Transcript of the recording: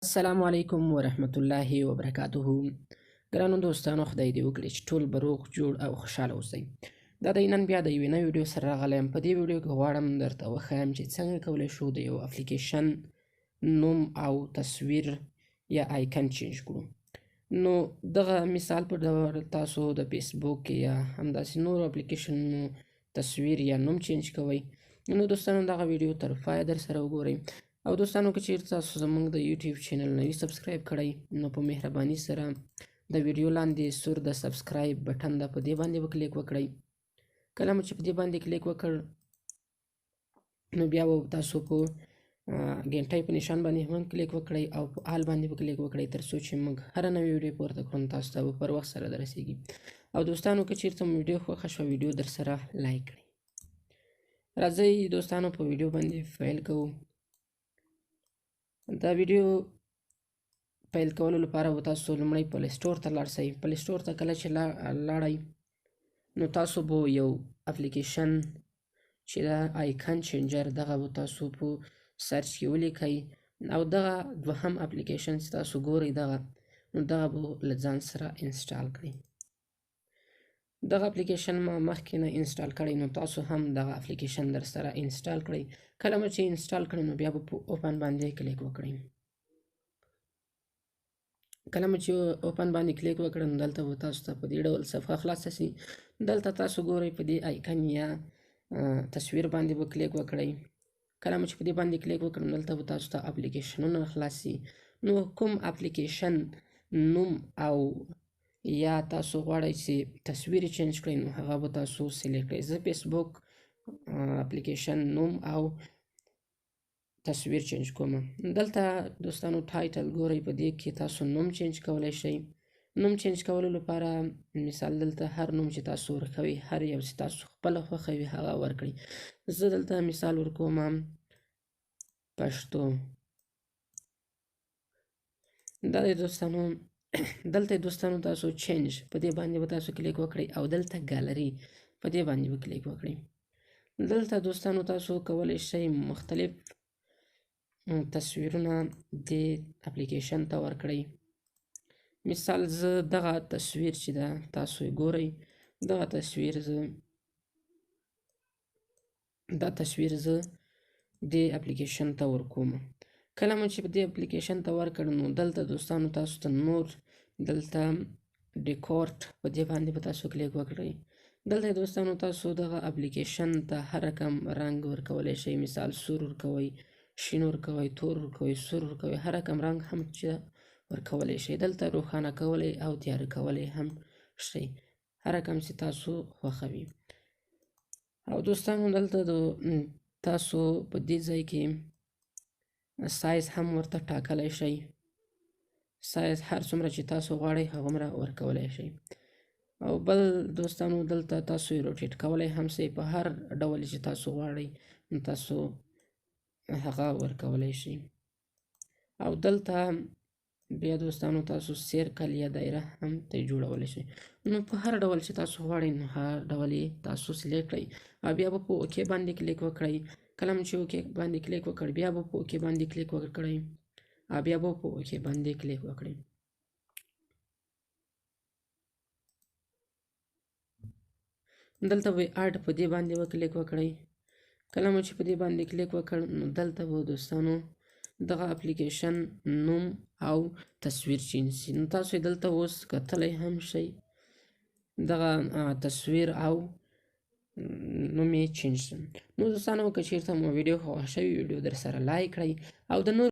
السلام علیکم ورحمت الله وبرکاته. ګرانو دوستانو، خدای دې وکړي چې ټول به روغ جوړ او خوشحاله اوسئ. دا دی نن بیا د یوې نوې ویډیو سره راغلی یم. په دې ویډیو کې غواړم درته وښیم چې څنګه کولی شو د یو اپلیکیشن نوم او تصویر یا ایکن چینج کړو. نو دغه مثال په ډول تاسو د فیسبوک یا همداسې نورو اپلیکیشنونو تصویر یا نوم چینج کوئ. نو دوستانو دغه ویډیو تر پایه در سره وګورئ. او دوستانو که چیرته تاسو زموږ د یوټیوب چینل نه وي سبسکرایب کړی، نو په مهرباني سره د ویډیو لاندې سور د سبسکرایب بټن ده، په دې باندې به کلیک وکړئ. کله مو چې په دې باندې کلیک وکړ، نو بیا به تاسو په ګنټۍ په نشان باندې هم کلیک وکړئ او په آل باندې به کلیک وکړئ، تر څو چې موږ هره نوې ویډیو پورته کړو نو تاسو ته به پر وخت سره دررسیږي. او دوستانو که چیرته مو ویډیو خوښه شوه، ویډیو در سره لایک کړئ. راځئ دوستانو په ویډیو باندې پیل کوو. دا ویډیو پیل کولو لپاره به تاسو لومړی پلی سټور ته لاړ شئ. پلی سټور ته کله چې لاړئ، نو تاسو به یو اپلیکیشن چې دا ایکن چینجر، دغه به تاسو په سرچ کې ولیکئ. او دغه دوهم اپلیکیشن چې تاسو ګورئ نو دغه به له ځان سره انسټال کړئ. دغه اپلیکیشن ما مخکې نه انسټال کړی، نو تاسو هم دغه اپلیکیشن در سره انسټال کړئ. کله مو چې انسټال کړئ، نو بیا به په اوپن باندې کلیک وکړئ. کله مو چې اوپن باندې کلیک وکړئ، نو دلته به تاسو ته په دې ډول صفحه خلاصه شي. دلته تاسو ګورئ په دې ایکن یا تصویر باندې به کلیک وکړئ. کله مو چې په دې باندې کلیک وکړئ، نو دلته به تاسو ته اپلیکیشنونه خلاص شي. نو کوم اپلیکیشن نوم او یا تاسو غواړئ چې تصویر چینج کړئ، نو هغه به تاسو سلیکټ کړئ. زه فیسبوک اپلیکیشن نوم او تصویر چینج کوم. دلته دوستانو ټایټل ګورئ، په دې کې تاسو نوم چینج کولی شئ. نوم چینج کولو لپاره مثال دلته هر نوم چې تاسو ورکوئ، هر یو چې تاسو خپله خوښوي هغه ورکړئ. زه دلته مثال ورکوم پښتو. دا دی دوستانو. دلته دوستانو تاسو چینج په دې باندې به تاسو کلیک وکړئ او دلته ګالري په دې باندې به کلیک وکړئ. دلته دوستانو تاسو کولی شئ مختلف تصویرونه دې اپلیکیشن ته ورکړئ. مثال زه دغه تصویر چې ده تاسو یې ګورئ، دغه تصویر زه دې اپلیکیشن ته ورکوم. کله مو چې په دې اپلیکیشن ته ورکړ، نو دلته دوستانو تاسو ته نور دلته ډیکورټ په دې باندې به تاسو کلیک وکړئ. دلته دوستانو تاسو دغه اپلیکیشن ته هر رقم رنګ ورکولی شئ. مثال سور ورکوئ، شین ورکوئ، تور ورکوئ، سور ورکوئ، هر رقم رنګ هم چې ورکولی شئ. دلته روښانه کولی او تیاره کولی هم شئ، هر رقم چې تاسو خوښوي. او دوستانو دلته تاسو په دې ځای کې سایز هم ورته ټاکلی شئ. سایز هر څومره چې تاسو غواړئ هغومره ورکولی شئ. او بل دوستانو دلته تاسو یې روټیټ کولی هم شئ. په هر ډول چې تاسو غواړئ نو تاسو هغه ورکولی شئ. او دلته بیا دوستانو تاسو سیرکل یا دایره هم ته جوړولی شئ. نو په هر ډول چې تاسو غواړئ نو هر ډول یې تاسو سلیکټ کړئ او بیا به په اوکې باندې کلیک وکړئ. کله مو چې اوکې باندې کلیک وکړ، بیا به په اوکې باندې کلیک وکړئ او بیا به په اوکې باندې کلیک وکړئ. دلته به اډ په دې باندې به کلیک وکړئ. کله مو چې په دې باندې کلیک وکړ، نو دلته به دوستانو دغه اپلیکیشن نوم او تصویر چینج شي. نو تاسو یې دلته اوس کتلی هم شئ، دغه تصویر او نوم یې چینج شو. نو دوستانو که چیرته مو ویډیو خوښه شوي، ویډیو در سره لایک کړئ او د نور